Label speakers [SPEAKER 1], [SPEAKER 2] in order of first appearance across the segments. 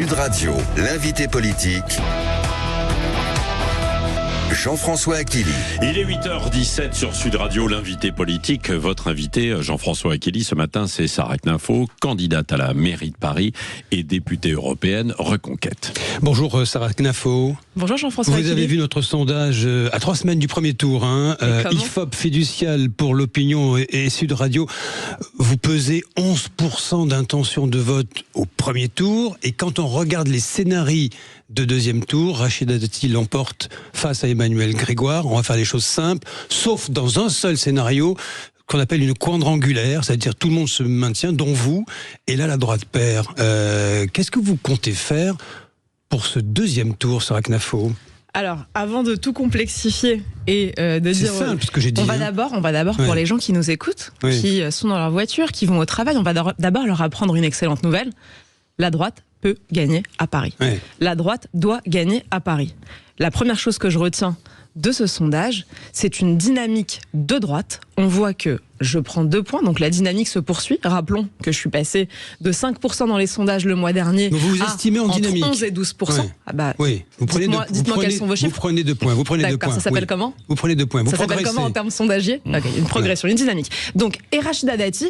[SPEAKER 1] Sud Radio, l'invité politique, Jean-François Achilly.
[SPEAKER 2] Il est 8h17 sur Sud Radio, l'invité politique. Votre invité, Jean-François Achilly, ce matin, c'est Sarah Knafo, candidate à la mairie de Paris et députée européenne Reconquête.
[SPEAKER 3] Bonjour Sarah Knafo.
[SPEAKER 4] Bonjour Jean-François Achilly.
[SPEAKER 3] Vous avez vu notre sondage à 3 semaines du premier tour. IFOP Fiducial pour l'opinion et Sud Radio. Vous pesez 11% d'intention de vote au premier tour. Et quand on regarde les scénarios de deuxième tour, Rachida Dati l'emporte face à Emmanuel Grégoire. On va faire les choses simples, sauf dans un seul scénario qu'on appelle une quadrangulaire, c'est-à-dire tout le monde se maintient, dont vous, et là la droite perd. Qu'est-ce que vous comptez faire pour ce deuxième tour, Sarah Knafo ?
[SPEAKER 4] Alors, avant de tout complexifier et de dire...
[SPEAKER 3] C'est simple ce que j'ai dit.
[SPEAKER 4] On va d'abord pour les gens qui nous écoutent, qui sont dans leur voiture, qui vont au travail, on va d'abord leur apprendre une excellente nouvelle. La droite peut gagner à Paris. La droite doit gagner à Paris. La première chose que je retiens de ce sondage, c'est une dynamique de droite. On voit que je prends 2 points, donc la dynamique se poursuit. Rappelons que je suis passé de 5% dans les sondages le mois dernier
[SPEAKER 3] vous estimez en dynamique
[SPEAKER 4] entre 11 et 12%.
[SPEAKER 3] Oui.
[SPEAKER 4] Dites-moi quels sont vos chiffres.
[SPEAKER 3] Vous prenez 2 points.
[SPEAKER 4] Ça s'appelle comment ?
[SPEAKER 3] Vous prenez 2 points.
[SPEAKER 4] Ça s'appelle comment en termes sondagiers ? Une progression, une dynamique. Donc, et Rachida Dati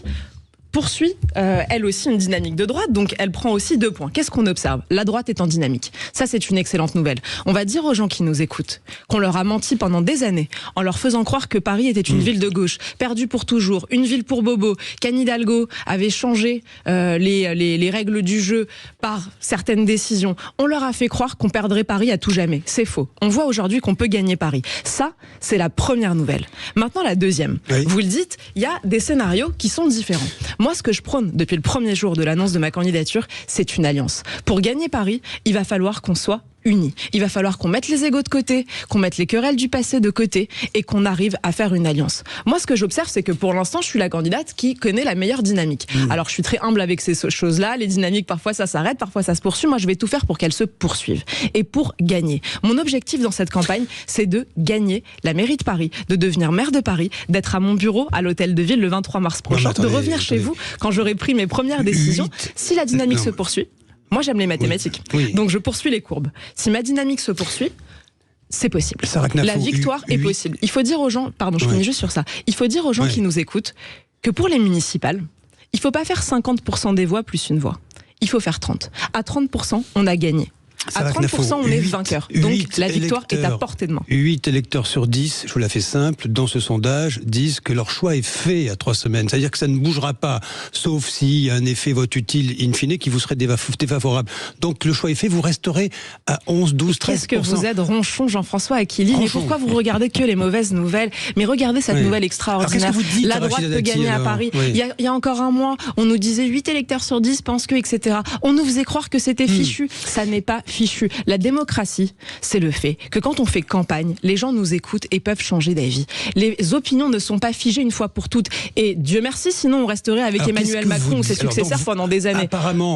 [SPEAKER 4] poursuit, elle aussi, une dynamique de droite, donc elle prend aussi 2 points. Qu'est-ce qu'on observe ? La droite est en dynamique. Ça, c'est une excellente nouvelle. On va dire aux gens qui nous écoutent qu'on leur a menti pendant des années, en leur faisant croire que Paris était une ville de gauche, perdue pour toujours, une ville pour bobos, qu'Anne Hidalgo avait changé les règles du jeu par certaines décisions. On leur a fait croire qu'on perdrait Paris à tout jamais. C'est faux. On voit aujourd'hui qu'on peut gagner Paris. Ça, c'est la première nouvelle. Maintenant, la deuxième. Vous le dites, il y a des scénarios qui sont différents. Moi, ce que je prône depuis le premier jour de l'annonce de ma candidature, c'est une alliance. Pour gagner Paris, il va falloir qu'on soit unis. Il va falloir qu'on mette les égos de côté, qu'on mette les querelles du passé de côté et qu'on arrive à faire une alliance. Moi, ce que j'observe, c'est que pour l'instant, je suis la candidate qui connaît la meilleure dynamique. Alors, je suis très humble avec ces choses-là. Les dynamiques, parfois, ça s'arrête, parfois, ça se poursuit. Moi, je vais tout faire pour qu'elles se poursuivent. Et pour gagner. Mon objectif dans cette campagne, c'est de gagner la mairie de Paris, de devenir maire de Paris, d'être à mon bureau à l'hôtel de ville le 23 mars prochain, de revenir chez vous quand j'aurai pris mes premières décisions. Si la dynamique se poursuit, moi, j'aime les mathématiques. Donc, je poursuis les courbes. Si ma dynamique se poursuit, c'est possible. La victoire est possible. Il faut dire aux gens, je finis juste sur ça. Il faut dire aux gens qui nous écoutent que pour les municipales, il ne faut pas faire 50% des voix plus une voix. Il faut faire 30. À 30%, on a gagné. À 30%, on est vainqueur. Donc, la victoire est à portée de main.
[SPEAKER 3] 8 électeurs sur 10, je vous la fais simple, dans ce sondage, disent que leur choix est fait à 3 semaines. C'est-à-dire que ça ne bougera pas, sauf s'il y a un effet vote utile in fine qui vous serait défavorable. Donc, le choix est fait, vous resterez à 11, 12, 13%.
[SPEAKER 4] Qu'est-ce que vous êtes ronchon, Jean-François Achilly. Mais pourquoi vous regardez que les mauvaises nouvelles ? Mais regardez cette nouvelle extraordinaire. La droite peut gagner à Paris. Il y a encore un mois, on nous disait 8 électeurs sur 10 pensent que, etc. On nous faisait croire que c'était fichu. Ça n'est pas fichu. La démocratie, c'est le fait que quand on fait campagne, les gens nous écoutent et peuvent changer d'avis. Les opinions ne sont pas figées une fois pour toutes. Et Dieu merci, sinon on resterait avec Emmanuel Macron ou ses successeurs pendant des années.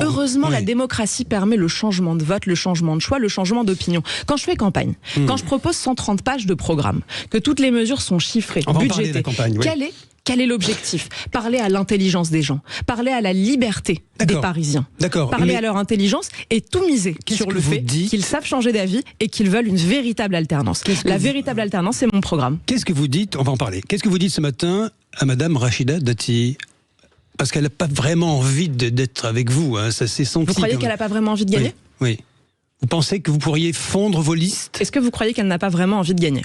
[SPEAKER 4] Heureusement, la démocratie permet le changement de vote, le changement de choix, le changement d'opinion. Quand je fais campagne, quand je propose 130 pages de programme, que toutes les mesures sont chiffrées, budgétées, quel est l'objectif ? Parler à l'intelligence des gens, parler à la liberté des Parisiens, parler à leur intelligence et tout miser sur le fait qu'ils savent changer d'avis et qu'ils veulent une véritable alternance. La véritable alternance, c'est mon programme.
[SPEAKER 3] Qu'est-ce que vous dites ? On va en parler. Qu'est-ce que vous dites ce matin à Madame Rachida Dati ? Parce qu'elle n'a pas vraiment envie d'être avec vous, ça s'est senti.
[SPEAKER 4] Vous croyez qu'elle n'a pas vraiment envie de gagner ?
[SPEAKER 3] Oui. Vous pensez que vous pourriez fondre vos listes ?
[SPEAKER 4] Est-ce que vous croyez qu'elle n'a pas vraiment envie de gagner ?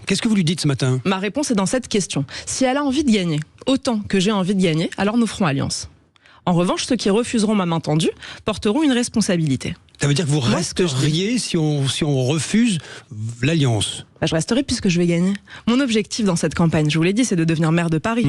[SPEAKER 3] Qu'est-ce que vous lui dites ce matin ?
[SPEAKER 4] Ma réponse est dans cette question. Si elle a envie de gagner, autant que j'ai envie de gagner, alors nous ferons alliance. En revanche, ceux qui refuseront ma main tendue porteront une responsabilité.
[SPEAKER 3] Ça veut dire que vous resteriez si on refuse l'alliance ?
[SPEAKER 4] Je resterai puisque je vais gagner. Mon objectif dans cette campagne, je vous l'ai dit, c'est de devenir maire de Paris.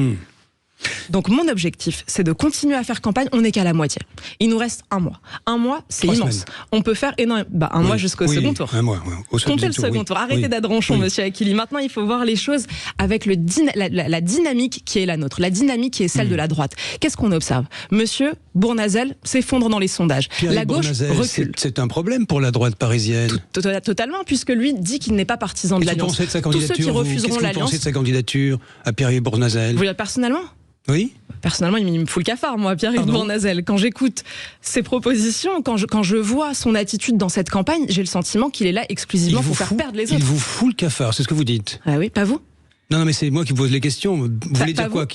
[SPEAKER 4] Donc mon objectif, c'est de continuer à faire campagne. On n'est qu'à la moitié. Il nous reste 1 mois. 1 mois, c'est immense. On peut faire énormément. Un mois jusqu'au second tour.
[SPEAKER 3] 1 mois.
[SPEAKER 4] Comptez le second tour. Arrêtez d'être ronchon, monsieur Achilly. Maintenant, il faut voir les choses avec la dynamique qui est la nôtre, la dynamique qui est celle de la droite. Qu'est-ce qu'on observe ? Monsieur Bournazel s'effondre dans les sondages. La gauche recule.
[SPEAKER 3] C'est un problème pour la droite parisienne.
[SPEAKER 4] Totalement, puisque lui dit qu'il n'est pas partisan de l'alliance.
[SPEAKER 3] Tous ceux qui refuseront l'alliance. Qu'est-ce que vous pensez de sa candidature à Pierre Bournazel ?
[SPEAKER 4] Vous personnellement ?
[SPEAKER 3] Oui.
[SPEAKER 4] Personnellement, il me fout le cafard, moi, Pierre-Yves Bournazel. Quand j'écoute ses propositions, quand je vois son attitude dans cette campagne, j'ai le sentiment qu'il est là exclusivement pour faire perdre les autres.
[SPEAKER 3] Il vous fout le cafard, c'est ce que vous dites.
[SPEAKER 4] Ah oui, pas vous?
[SPEAKER 3] Non, mais c'est moi qui vous pose les questions. Vous voulez dire quoi?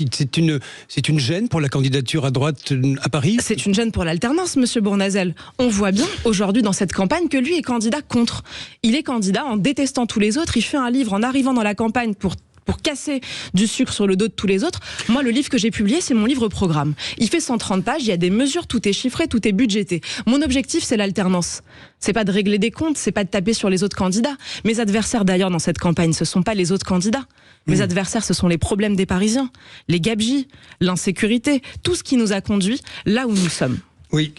[SPEAKER 3] C'est une gêne pour la candidature à droite à Paris?
[SPEAKER 4] C'est une gêne pour l'alternance, monsieur Bournazel. On voit bien aujourd'hui dans cette campagne que lui est candidat contre. Il est candidat en détestant tous les autres. Il fait un livre en arrivant dans la campagne pour casser du sucre sur le dos de tous les autres. Moi, le livre que j'ai publié, c'est mon livre programme. Il fait 130 pages, il y a des mesures, tout est chiffré, tout est budgété. Mon objectif, c'est l'alternance. C'est pas de régler des comptes, c'est pas de taper sur les autres candidats. Mes adversaires, d'ailleurs, dans cette campagne, ce sont pas les autres candidats. Mes adversaires, ce sont les problèmes des Parisiens, les gabegies, l'insécurité, tout ce qui nous a conduits là où nous sommes.
[SPEAKER 3] Oui,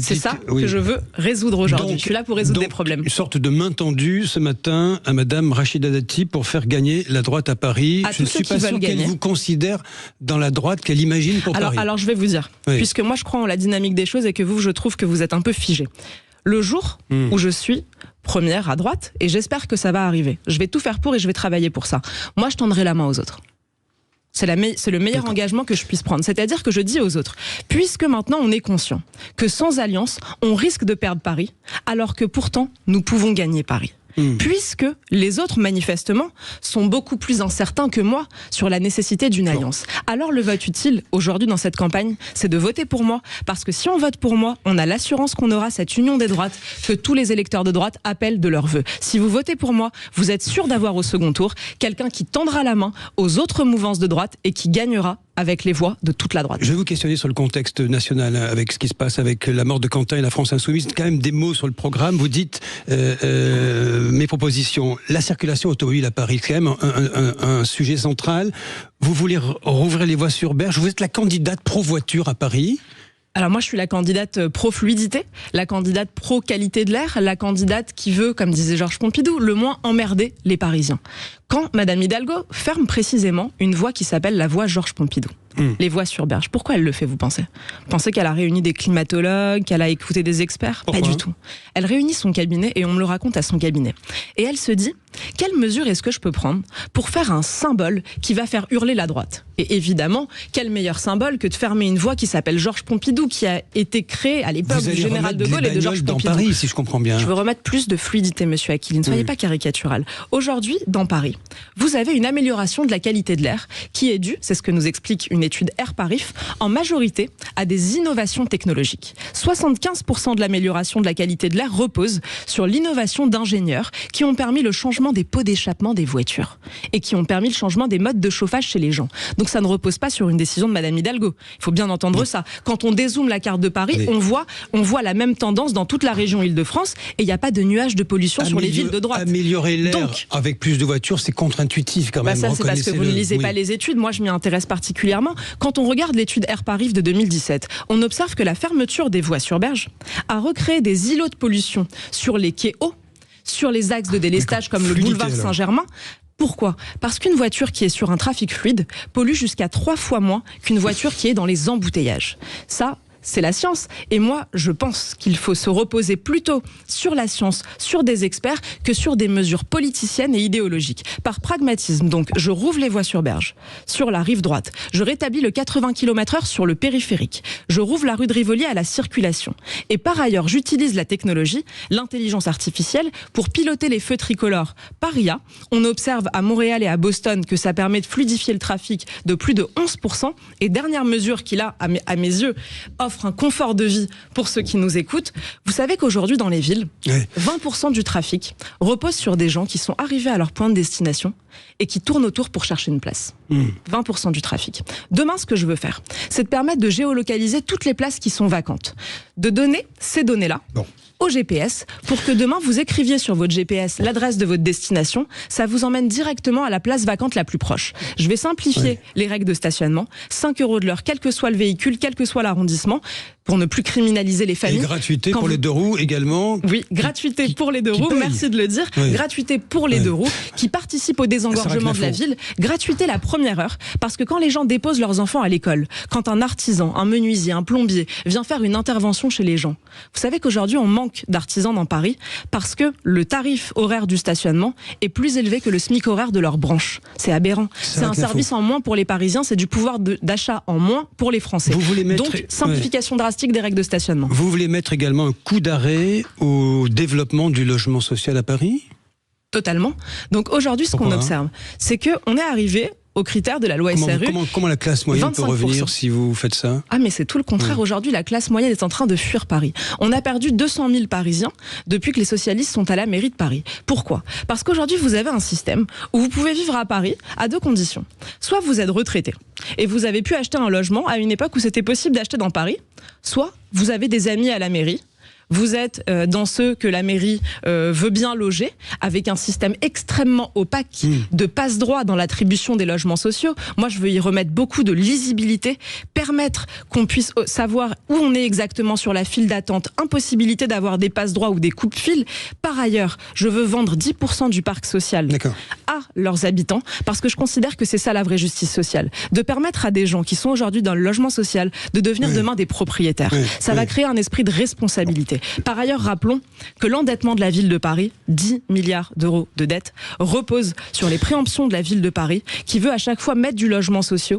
[SPEAKER 4] c'est ça que je veux résoudre aujourd'hui. Je suis là pour résoudre des problèmes.
[SPEAKER 3] Une sorte de main tendue ce matin à Madame Rachida Dati pour faire gagner la droite à Paris. Je ne suis pas sûr qu'elle vous considère dans la droite qu'elle imagine pour Paris.
[SPEAKER 4] Alors je vais vous dire, puisque moi je crois en la dynamique des choses et que vous, je trouve que vous êtes un peu figé. Le jour où je suis première à droite, et j'espère que ça va arriver, je vais tout faire pour et je vais travailler pour ça. Moi, je tendrai la main aux autres. C'est le meilleur engagement que je puisse prendre. C'est-à-dire que je dis aux autres, puisque maintenant on est conscient que sans alliance, on risque de perdre Paris, alors que pourtant, nous pouvons gagner Paris. Puisque les autres, manifestement, sont beaucoup plus incertains que moi sur la nécessité d'une alliance. Alors le vote utile, aujourd'hui dans cette campagne, c'est de voter pour moi, parce que si on vote pour moi, on a l'assurance qu'on aura cette union des droites que tous les électeurs de droite appellent de leur vœu. Si vous votez pour moi, vous êtes sûr d'avoir au second tour quelqu'un qui tendra la main aux autres mouvances de droite et qui gagnera avec les voix de toute la droite.
[SPEAKER 3] Je vais vous questionner sur le contexte national, avec ce qui se passe avec la mort de Quentin et la France Insoumise. Quand même des mots sur le programme. Vous dites mes propositions. La circulation automobile à Paris, c'est quand même un sujet central. Vous voulez rouvrir les voies sur berge. Vous êtes la candidate pro-voiture à Paris.
[SPEAKER 4] Alors moi, je suis la candidate pro-fluidité, la candidate pro-qualité de l'air, la candidate qui veut, comme disait Georges Pompidou, le moins emmerder les Parisiens. Quand Madame Hidalgo ferme précisément une voie qui s'appelle la voie Georges Pompidou, les voies sur berge, pourquoi elle le fait, vous pensez? Vous pensez qu'elle a réuni des climatologues, qu'elle a écouté des experts? Pas du tout. Elle réunit son cabinet et on me le raconte à son cabinet. Et elle se dit, quelle mesure est-ce que je peux prendre pour faire un symbole qui va faire hurler la droite? Et évidemment, quel meilleur symbole que de fermer une voie qui s'appelle Georges Pompidou, qui a été créée à l'époque du général de Gaulle et de Georges Pompidou.
[SPEAKER 3] Dans Paris, si je comprends bien.
[SPEAKER 4] Je veux remettre plus de fluidité, monsieur Aquili, ne soyez pas caricatural. Aujourd'hui, dans Paris, vous avez une amélioration de la qualité de l'air qui est due, c'est ce que nous explique une étude Airparif, en majorité à des innovations technologiques. 75% de l'amélioration de la qualité de l'air repose sur l'innovation d'ingénieurs qui ont permis le changement des pots d'échappement des voitures et qui ont permis le changement des modes de chauffage chez les gens. Donc ça ne repose pas sur une décision de Madame Hidalgo. Il faut bien entendre ça. Quand on dézoome la carte de Paris, on voit la même tendance dans toute la région Île-de-France et il n'y a pas de nuages de pollution sur les villes de droite.
[SPEAKER 3] Améliorer l'air avec plus de voitures, c'est contre-intuitif quand même.
[SPEAKER 4] Ça, c'est parce que vous ne lisez pas les études. Moi, je m'y intéresse particulièrement. Quand on regarde l'étude Airparif de 2017, on observe que la fermeture des voies sur berge a recréé des îlots de pollution sur les quais hauts, sur les axes de délestage comme le boulevard Saint-Germain. Pourquoi? Parce qu'une voiture qui est sur un trafic fluide pollue jusqu'à 3 fois moins qu'une voiture qui est dans les embouteillages. Ça, c'est la science. Et moi, je pense qu'il faut se reposer plutôt sur la science, sur des experts, que sur des mesures politiciennes et idéologiques. Par pragmatisme, donc, je rouvre les voies sur berge, sur la rive droite. Je rétablis le 80 km/h sur le périphérique. Je rouvre la rue de Rivoli à la circulation. Et par ailleurs, j'utilise la technologie, l'intelligence artificielle, pour piloter les feux tricolores par IA. On observe à Montréal et à Boston que ça permet de fluidifier le trafic de plus de 11%. Et dernière mesure qui, là, à mes yeux, offre un confort de vie pour ceux qui nous écoutent. Vous savez qu'aujourd'hui, dans les villes, 20% du trafic repose sur des gens qui sont arrivés à leur point de destination et qui tournent autour pour chercher une place. 20% du trafic. Demain, ce que je veux faire, c'est de permettre de géolocaliser toutes les places qui sont vacantes. De donner ces données-là au GPS pour que demain, vous écriviez sur votre GPS l'adresse de votre destination. Ça vous emmène directement à la place vacante la plus proche. Je vais simplifier les règles de stationnement. 5 € de l'heure, quel que soit le véhicule, quel que soit l'arrondissement, pour ne plus criminaliser les familles.
[SPEAKER 3] Et gratuité pour les deux roues également.
[SPEAKER 4] Oui, gratuité pour les deux roues, merci de le dire. Gratuité pour les deux roues qui participent au désengorgement désengorgement de la ville, gratuité la première heure, parce que quand les gens déposent leurs enfants à l'école, quand un artisan, un menuisier, un plombier vient faire une intervention chez les gens, vous savez qu'aujourd'hui on manque d'artisans dans Paris parce que le tarif horaire du stationnement est plus élevé que le SMIC horaire de leur branche. C'est aberrant. C'est un service en moins pour les Parisiens, c'est du pouvoir d'achat en moins pour les Français. Donc, simplification drastique des règles de stationnement.
[SPEAKER 3] Vous voulez mettre également un coup d'arrêt au développement du logement social à Paris ?
[SPEAKER 4] Totalement. Donc aujourd'hui, ce qu'on observe, c'est qu'on est arrivé aux critères de la loi SRU.
[SPEAKER 3] Comment la classe moyenne peut revenir si vous faites ça ?
[SPEAKER 4] Ah mais c'est tout le contraire. Aujourd'hui, la classe moyenne est en train de fuir Paris. On a perdu 200 000 Parisiens depuis que les socialistes sont à la mairie de Paris. Pourquoi ? Parce qu'aujourd'hui, vous avez un système où vous pouvez vivre à Paris à deux conditions. Soit vous êtes retraité et vous avez pu acheter un logement à une époque où c'était possible d'acheter dans Paris, soit vous avez des amis à la mairie. Vous êtes dans ceux que la mairie veut bien loger, avec un système extrêmement opaque de passe-droit dans l'attribution des logements sociaux. Moi, je veux y remettre beaucoup de lisibilité, permettre qu'on puisse savoir où on est exactement sur la file d'attente, impossibilité d'avoir des passe-droits ou des coupes-files. Par ailleurs, je veux vendre 10% du parc social à leurs habitants, parce que je considère que c'est ça la vraie justice sociale. De permettre à des gens qui sont aujourd'hui dans le logement social de devenir demain des propriétaires. Ça va créer un esprit de responsabilité. Par ailleurs, rappelons que l'endettement de la ville de Paris, 10 milliards d'euros de dette, repose sur les préemptions de la ville de Paris, qui veut à chaque fois mettre du logement social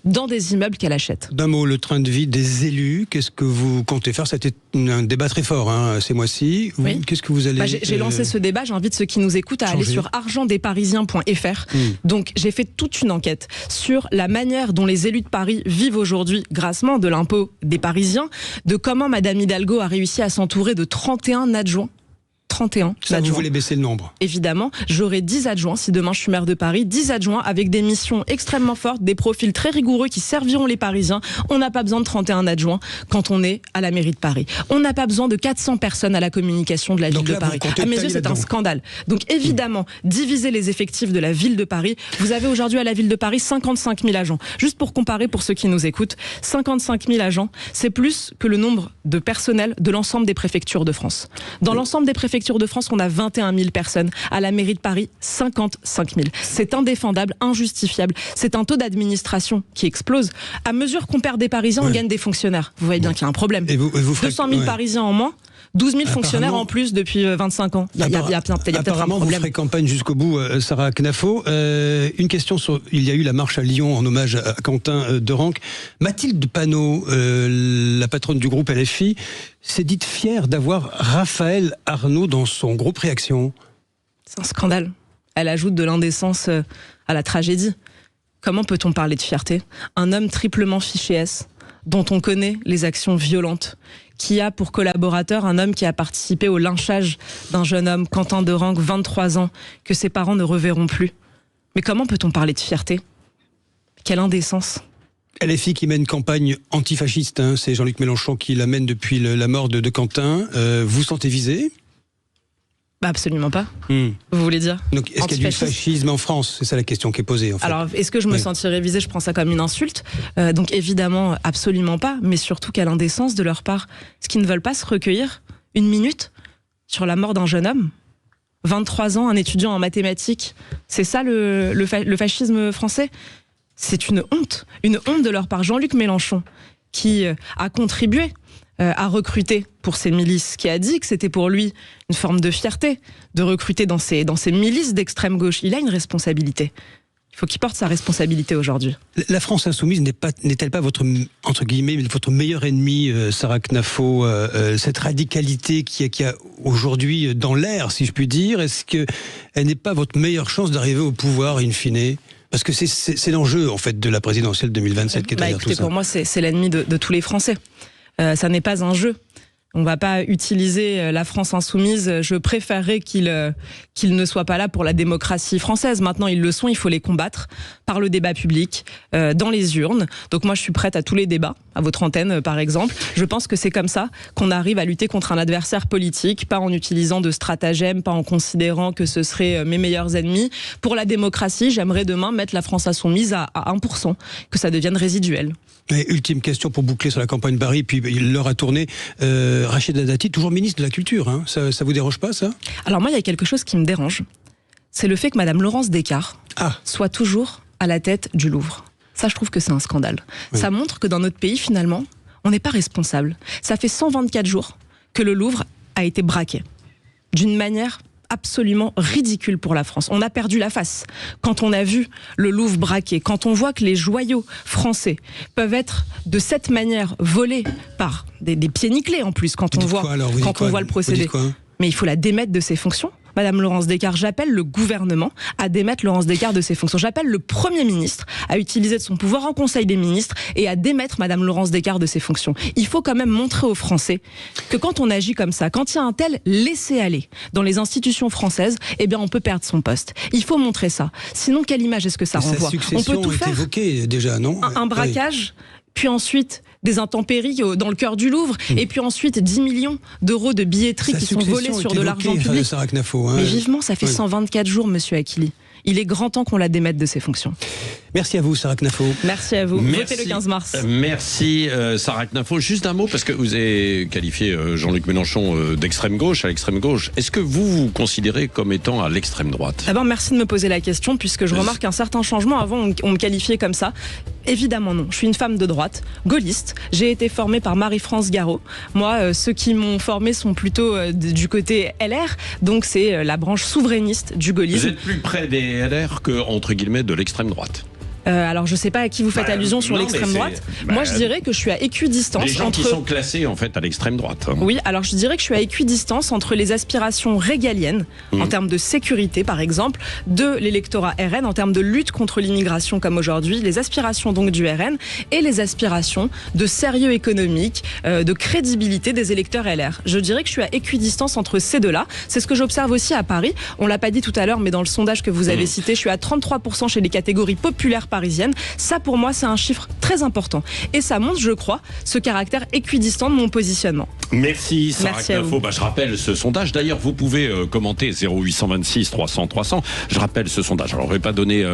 [SPEAKER 4] dans des immeubles qu'elle achète.
[SPEAKER 3] D'un mot, le train de vie des élus, qu'est-ce que vous comptez faire ? C'était un débat très fort ces mois-ci. Qu'est-ce que vous allez...
[SPEAKER 4] J'ai lancé ce débat, j'invite ceux qui nous écoutent à aller sur argentdesparisiens.fr. Donc j'ai fait toute une enquête sur la manière dont les élus de Paris vivent aujourd'hui, grassement de l'impôt des Parisiens, de comment Madame Hidalgo a réussi à s'entourer de 31 adjoints. 31
[SPEAKER 3] ça,
[SPEAKER 4] adjoints.
[SPEAKER 3] Vous voulez baisser le nombre ?
[SPEAKER 4] Évidemment, j'aurai 10 adjoints, si demain je suis maire de Paris, 10 adjoints avec des missions extrêmement fortes, des profils très rigoureux qui serviront les Parisiens. On n'a pas besoin de 31 adjoints quand on est à la mairie de Paris. On n'a pas besoin de 400 personnes à la communication de la ville de Paris. À mes yeux, c'est un scandale. Donc évidemment, diviser les effectifs de la ville de Paris. Vous avez aujourd'hui à la ville de Paris 55 000 agents. Juste pour comparer, pour ceux qui nous écoutent, 55 000 agents, c'est plus que le nombre de personnel de l'ensemble des préfectures de France. Dans l'ensemble des préfectures de France, on a 21 000 personnes. À la mairie de Paris, 55 000. C'est indéfendable, injustifiable. C'est un taux d'administration qui explose. À mesure qu'on perd des Parisiens, on gagne des fonctionnaires. Vous voyez bien qu'il y a un problème.
[SPEAKER 3] Et vous
[SPEAKER 4] 200 000 Parisiens en moins, 12 000 fonctionnaires en plus depuis 25 ans. Il y a peut-être un problème.
[SPEAKER 3] Apparemment, vous ferez campagne jusqu'au bout, Sarah Knafo. Une question sur... Il y a eu la marche à Lyon en hommage à Quentin Derenc. Mathilde Panot, la patronne du groupe LFI, s'est dite fière d'avoir Raphaël Arnaud dans son groupe Réaction.
[SPEAKER 4] C'est un scandale. Elle ajoute de l'indécence à la tragédie. Comment peut-on parler de fierté ? Un homme triplement fiché S, dont on connaît les actions violentes, qui a pour collaborateur un homme qui a participé au lynchage d'un jeune homme, Quentin Derenc, 23 ans, que ses parents ne reverront plus. Mais comment peut-on parler de fierté ? Quelle indécence !
[SPEAKER 3] LFI qui mène une campagne antifasciste, c'est Jean-Luc Mélenchon qui la mène depuis la mort de Quentin. Vous sentez visé ?
[SPEAKER 4] Absolument pas. Vous voulez dire ?
[SPEAKER 3] Donc, est-ce qu'il y a du fascisme en France ? C'est ça la question qui est posée. En fait.
[SPEAKER 4] Alors, est-ce que je me sentirais visée ? Je prends ça comme une insulte. Donc, évidemment, absolument pas. Mais surtout, quelle indécence de leur part. Est-ce qu'ils ne veulent pas se recueillir une minute sur la mort d'un jeune homme ? 23 ans, un étudiant en mathématiques. C'est ça le fascisme français ? C'est une honte de leur part. Jean-Luc Mélenchon, qui a contribué à recruter pour ces milices, qui a dit que c'était pour lui une forme de fierté de recruter dans ces milices d'extrême gauche. Il a une responsabilité. Il faut qu'il porte sa responsabilité aujourd'hui.
[SPEAKER 3] La France insoumise n'est-elle pas votre, entre guillemets, votre meilleur ennemi, Sarah Knafo, cette radicalité qu'il y a aujourd'hui dans l'air, si je puis dire, est-ce qu'elle n'est pas votre meilleure chance d'arriver au pouvoir, in fine ? Parce que c'est l'enjeu, en fait, de la présidentielle 2027 qui est derrière tout ça.
[SPEAKER 4] Pour moi, c'est l'ennemi de tous les Français. Ça n'est pas un jeu. On ne va pas utiliser la France insoumise. Je préférerais qu'ils ne soient pas là pour la démocratie française. Maintenant, ils le sont, il faut les combattre par le débat public, dans les urnes. Donc moi, je suis prête à tous les débats, à votre antenne par exemple. Je pense que c'est comme ça qu'on arrive à lutter contre un adversaire politique, pas en utilisant de stratagèmes, pas en considérant que ce seraient mes meilleurs ennemis. Pour la démocratie, j'aimerais demain mettre la France insoumise à 1%, que ça devienne résiduel.
[SPEAKER 3] Et ultime question pour boucler sur la campagne Paris, puis l'heure a tourné. Rachida Dati, toujours ministre de la Culture, ça vous dérange pas, ça ?
[SPEAKER 4] Alors moi, il y a quelque chose qui me dérange. C'est le fait que Madame Laurence Descartes soit toujours à la tête du Louvre. Ça, je trouve que c'est un scandale. Oui. Ça montre que dans notre pays, finalement, on n'est pas responsable. Ça fait 124 jours que le Louvre a été braqué. D'une manière absolument ridicule pour la France. On a perdu la face quand on a vu le Louvre braqué, quand on voit que les joyaux français peuvent être de cette manière volés par des pieds nickelés en plus, quand on voit le procédé. Mais il faut la démettre de ses fonctions. Madame Laurence Descartes, j'appelle le gouvernement à démettre Laurence Descartes de ses fonctions. J'appelle le Premier ministre à utiliser de son pouvoir en Conseil des ministres et à démettre Madame Laurence Descartes de ses fonctions. Il faut quand même montrer aux Français que quand on agit comme ça, quand il y a un tel laisser-aller dans les institutions françaises, eh bien on peut perdre son poste. Il faut montrer ça. Sinon, quelle image est-ce que ça renvoie ?
[SPEAKER 3] On peut tout faire. Évoqué déjà, non ?
[SPEAKER 4] Un braquage, puis ensuite des intempéries dans le cœur du Louvre, et puis ensuite 10 millions d'euros de billetterie qui sont volés sur de l'argent public. Mais vivement, ça fait 124 jours, monsieur Achili. Il est grand temps qu'on la démette de ses fonctions.
[SPEAKER 3] Merci à vous, Sarah Knafo.
[SPEAKER 4] Merci à vous. Votez le 15 mars.
[SPEAKER 2] Merci, Sarah Knafo. Juste un mot, parce que vous avez qualifié Jean-Luc Mélenchon d'extrême gauche à l'extrême gauche. Est-ce que vous considérez comme étant à l'extrême droite ?
[SPEAKER 4] D'abord, merci de me poser la question, puisque je remarque un certain changement. Avant, on me qualifiait comme ça. Évidemment non. Je suis une femme de droite, gaulliste. J'ai été formée par Marie-France Garot. Moi, ceux qui m'ont formée sont plutôt du côté LR. Donc, c'est la branche souverainiste du gaullisme.
[SPEAKER 2] Vous êtes plus près des LR que, entre guillemets, de l'extrême droite.
[SPEAKER 4] Alors je sais pas à qui vous faites allusion sur l'extrême droite. Moi je dirais que je suis à équidistance.
[SPEAKER 2] Les gens qui sont classés en fait à l'extrême droite.
[SPEAKER 4] Oui, alors je dirais que je suis à équidistance entre les aspirations régaliennes en termes de sécurité par exemple de l'électorat RN, en termes de lutte contre l'immigration comme aujourd'hui, les aspirations donc du RN et les aspirations de sérieux économique, de crédibilité des électeurs LR. Je dirais que je suis à équidistance entre ces deux-là. C'est ce que j'observe aussi à Paris. On l'a pas dit tout à l'heure, mais dans le sondage que vous avez cité, je suis à 33% chez les catégories populaires parisienne. Ça, pour moi, c'est un chiffre très important. Et ça montre, je crois, ce caractère équidistant de mon positionnement.
[SPEAKER 2] Merci, Sarah Knafo. Je rappelle ce sondage. D'ailleurs, vous pouvez commenter 0826 300 300. Je rappelle ce sondage. Alors, je ne vais pas donner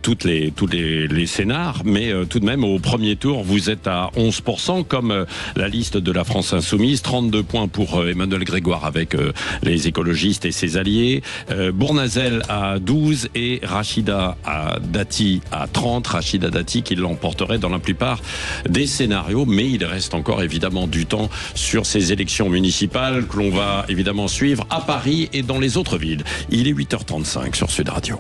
[SPEAKER 2] tous les scénars, mais tout de même, au premier tour, vous êtes à 11%, comme la liste de la France Insoumise. 32 points pour Emmanuel Grégoire avec les écologistes et ses alliés. Bournazel à 12 et Rachida Dati à 30. Rachida Dati qui l'emporterait dans la plupart des scénarios, mais il reste encore évidemment du temps sur ces élections municipales que l'on va évidemment suivre à Paris et dans les autres villes. Il est 8h35 sur Sud Radio.